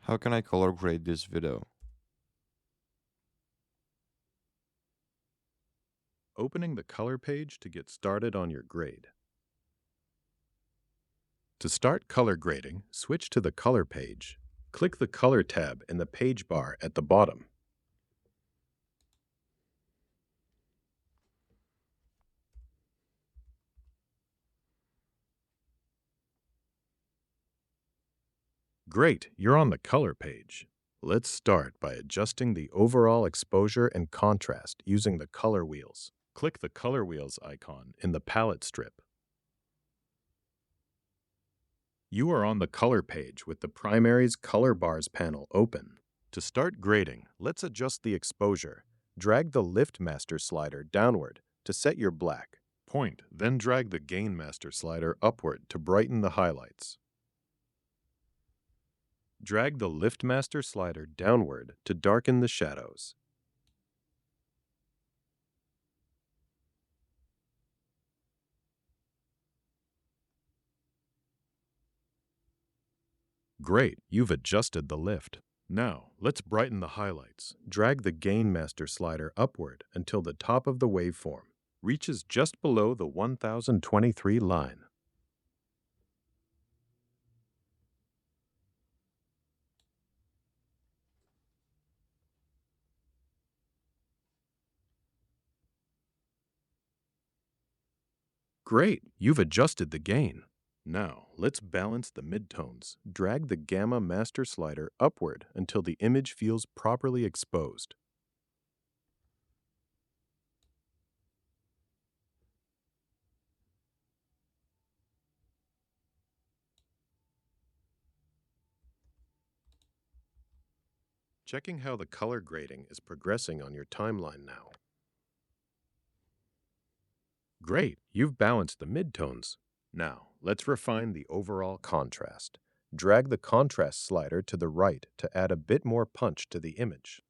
How can I color grade this video? Opening the color page to get started on your grade. To start color grading, switch to the color page. Click the Color tab in the page bar at the bottom. Great, you're on the color page. Let's start by adjusting the overall exposure and contrast using the color wheels. Click the color wheels icon in the palette strip. You are on the color page with the Primaries Color Bars panel open. To start grading, let's adjust the exposure. Drag the Lift Master slider downward to set your black. Point, then drag the Gain Master slider upward to brighten the highlights. Drag the Lift Master slider downward to darken the shadows. Great, you've adjusted the lift. Now, let's brighten the highlights. Drag the Gain Master slider upward until the top of the waveform reaches just below the 1023 line. Great, you've adjusted the gain. Now, let's balance the midtones. Drag the Gamma Master slider upward until the image feels properly exposed. Checking how the color grading is progressing on your timeline now. Great, you've balanced the midtones. Now, let's refine the overall contrast. Drag the contrast slider to the right to add a bit more punch to the image.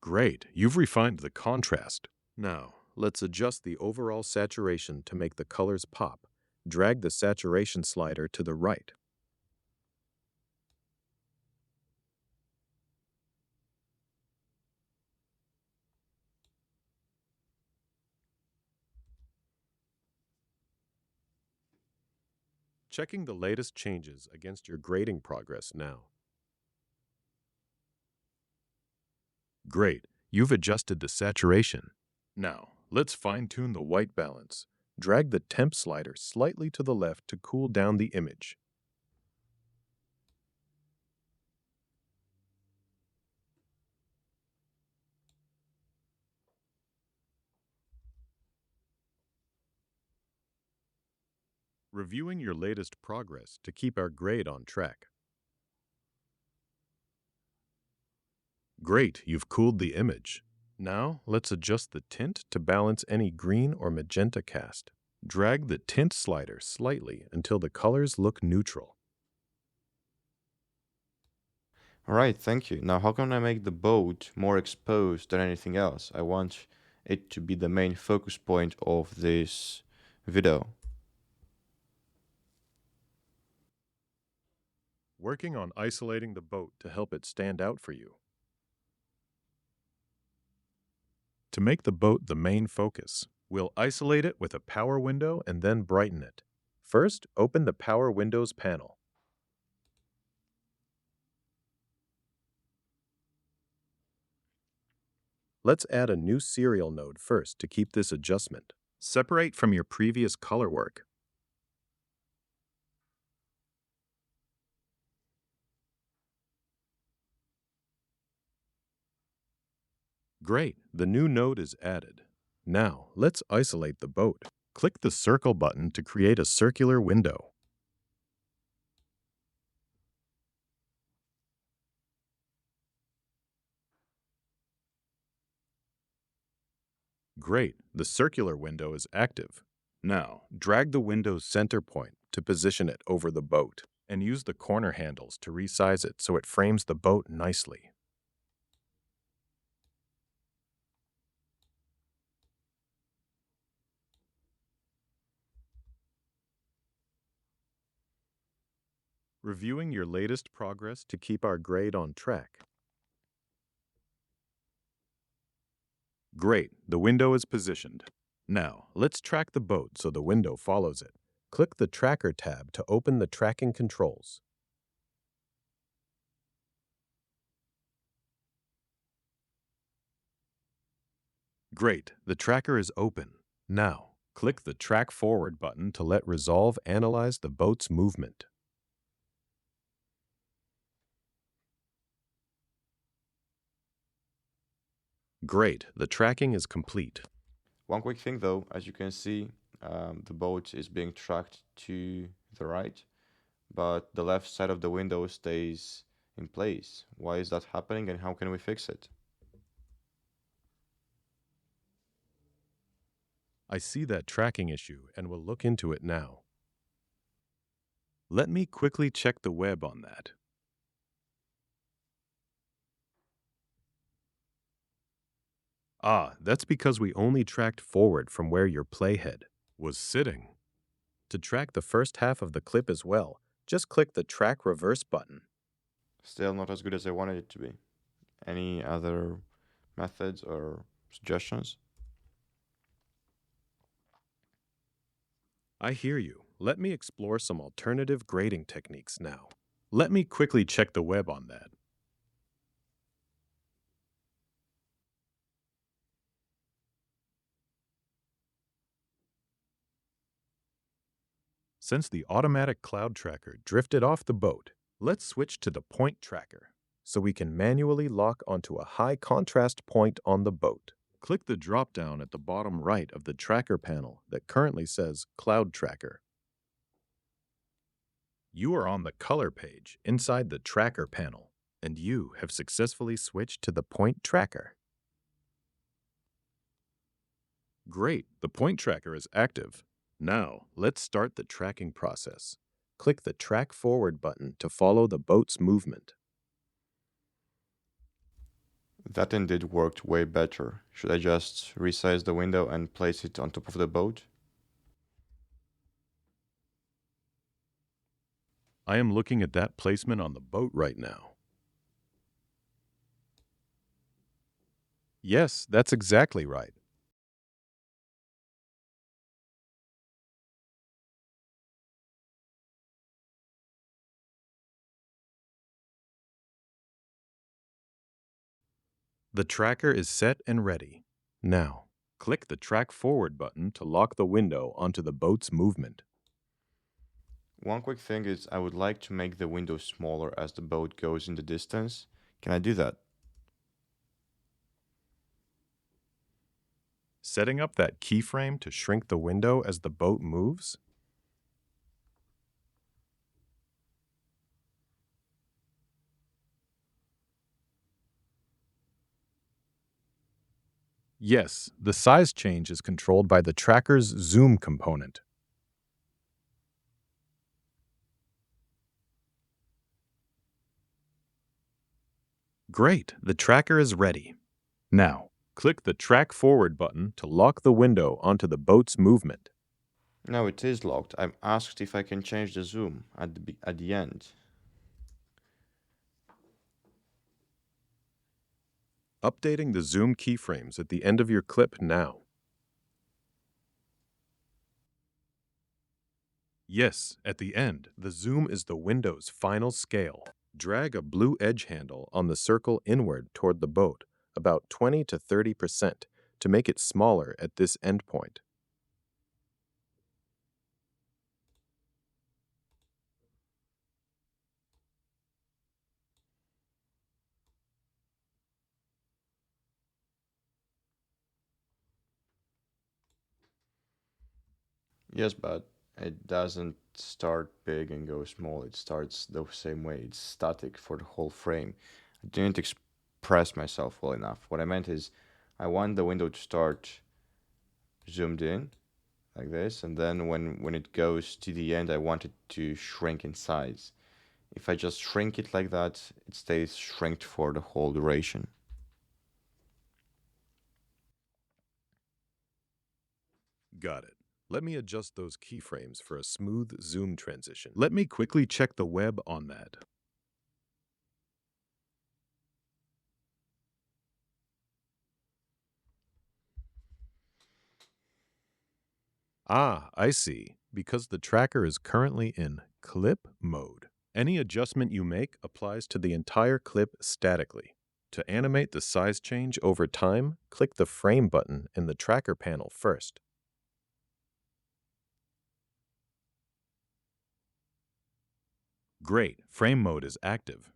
Great, you've refined the contrast. Now, let's adjust the overall saturation to make the colors pop. Drag the saturation slider to the right. Checking the latest changes against your grading progress now. Great, you've adjusted the saturation. Now, let's fine-tune the white balance. Drag the temp slider slightly to the left to cool down the image. Reviewing your latest progress to keep our grade on track. Great, you've cooled the image. Now, let's adjust the tint to balance any green or magenta cast. Drag the tint slider slightly until the colors look neutral. Alright, thank you. Now how can I make the boat more exposed than anything else? I want it to be the main focus point of this video. Working on isolating the boat to help it stand out for you. To make the boat the main focus, we'll isolate it with a power window and then brighten it. First, open the Power Windows panel. Let's add a new serial node first to keep this adjustment. Separate from your previous color work. Great, the new node is added. Now, let's isolate the boat. Click the circle button to create a circular window. Great, the circular window is active. Now, drag the window's center point to position it over the boat. and use the corner handles to resize it so it frames the boat nicely. Reviewing your latest progress to keep our grade on track. Great, the window is positioned. Now, let's track the boat so the window follows it. Click the Tracker tab to open the tracking controls. Great, the tracker is open. Now, click the Track Forward button to let Resolve analyze the boat's movement. Great, the tracking is complete. One quick thing though, as you can see, the boat is being tracked to the right, but the left side of the window stays in place. Why is that happening and how can we fix it? I see that tracking issue and will look into it now. Let me quickly check the web on that. Ah, that's because we only tracked forward from where your playhead was sitting. To track the first half of the clip as well, just click the Track Reverse button. Still not as good as I wanted it to be. Any other methods or suggestions? I hear you. Let me explore some alternative grading techniques now. Let me quickly check the web on that. Since the automatic cloud tracker drifted off the boat, let's switch to the point tracker so we can manually lock onto a high contrast point on the boat. Click the drop-down at the bottom right of the tracker panel that currently says Cloud Tracker. You are on the color page inside the tracker panel, and you have successfully switched to the point tracker. Great, the point tracker is active. Now, let's start the tracking process. Click the Track Forward button to follow the boat's movement. That indeed worked way better. Should I just resize the window and place it on top of the boat? I am looking at that placement on the boat right now. Yes, that's exactly right. The tracker is set and ready. Now, click the Track Forward button to lock the window onto the boat's movement. One quick thing is I would like to make the window smaller as the boat goes in the distance. Can I do that? Setting up that keyframe to shrink the window as the boat moves? Yes, the size change is controlled by the tracker's zoom component. Great, the tracker is ready. Now, click the Track Forward button to lock the window onto the boat's movement. No, it is locked. I'm asked if I can change the zoom at the end. Updating the zoom keyframes at the end of your clip now. Yes, at the end, the zoom is the window's final scale. Drag a blue edge handle on the circle inward toward the boat, about 20 to 30%, to make it smaller at this endpoint. Yes, but it doesn't start big and go small. It starts the same way. It's static for the whole frame. I didn't express myself well enough. What I meant is I want the window to start zoomed in like this, and then when it goes to the end, I want it to shrink in size. If I just shrink it like that, it stays shrinked for the whole duration. Got it. Let me adjust those keyframes for a smooth zoom transition. Let me quickly check the web on that. Ah, I see. Because the tracker is currently in clip mode. Any adjustment you make applies to the entire clip statically. To animate the size change over time, click the frame button in the tracker panel first. Great, frame mode is active.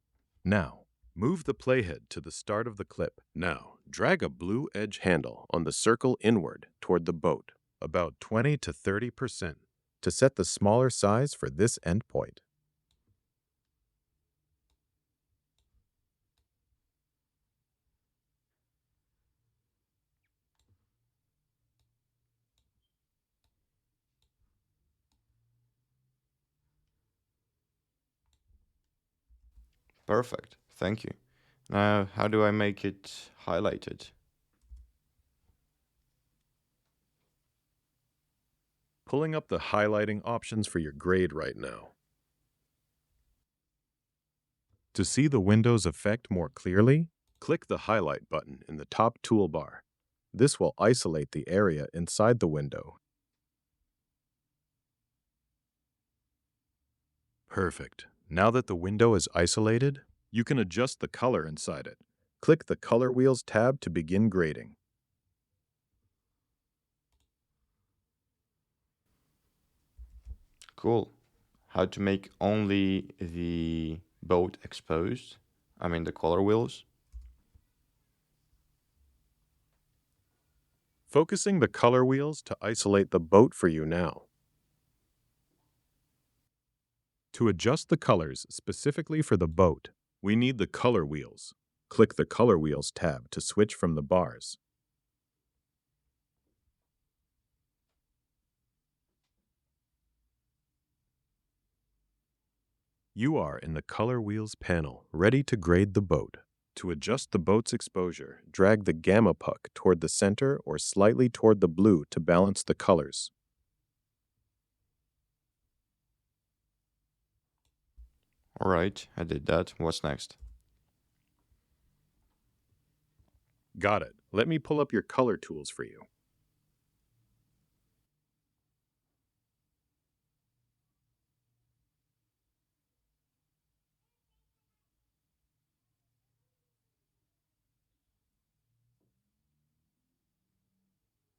Now, move the playhead to the start of the clip. Now, drag a blue edge handle on the circle inward toward the boat, about 20 to 30%, to set the smaller size for this endpoint. Perfect. Thank you. Now, how do I make it highlighted? Pulling up the highlighting options for your grade right now. To see the window's effect more clearly, click the highlight button in the top toolbar. This will isolate the area inside the window. Perfect. Now that the window is isolated, you can adjust the color inside it. Click the Color Wheels tab to begin grading. Cool. How to make only the boat exposed? I mean the color wheels. Focusing the color wheels to isolate the boat for you now. To adjust the colors specifically for the boat, we need the color wheels. Click the Color Wheels tab to switch from the bars. You are in the Color Wheels panel, ready to grade the boat. To adjust the boat's exposure, drag the gamma puck toward the center or slightly toward the blue to balance the colors. All right, I did that. What's next? Got it. Let me pull up your color tools for you.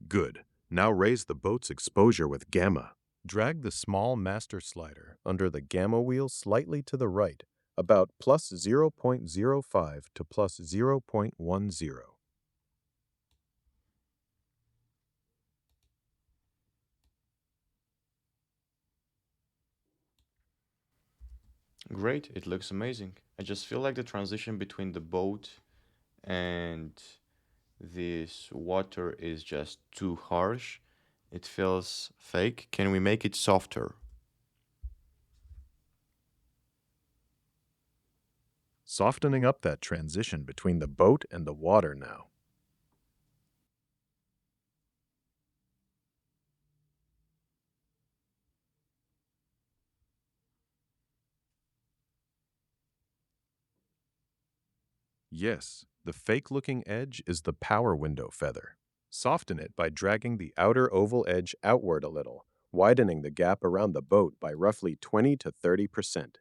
Good. Now raise the boat's exposure with gamma. Drag the small master slider under the gamma wheel slightly to the right, about plus 0.05 to plus 0.10. Great, it looks amazing. I just feel like the transition between the boat and this water is just too harsh. It feels fake. Can we make it softer? Softening up that transition between the boat and the water now. Yes, the fake-looking edge is the power window feather. Soften it by dragging the outer oval edge outward a little, widening the gap around the boat by roughly 20 to 30%.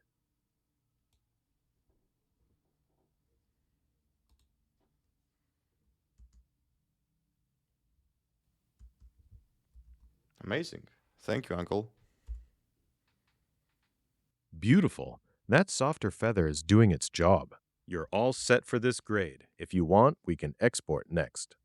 Amazing. Thank you, Uncle. Beautiful. That softer feather is doing its job. You're all set for this grade. If you want, we can export next.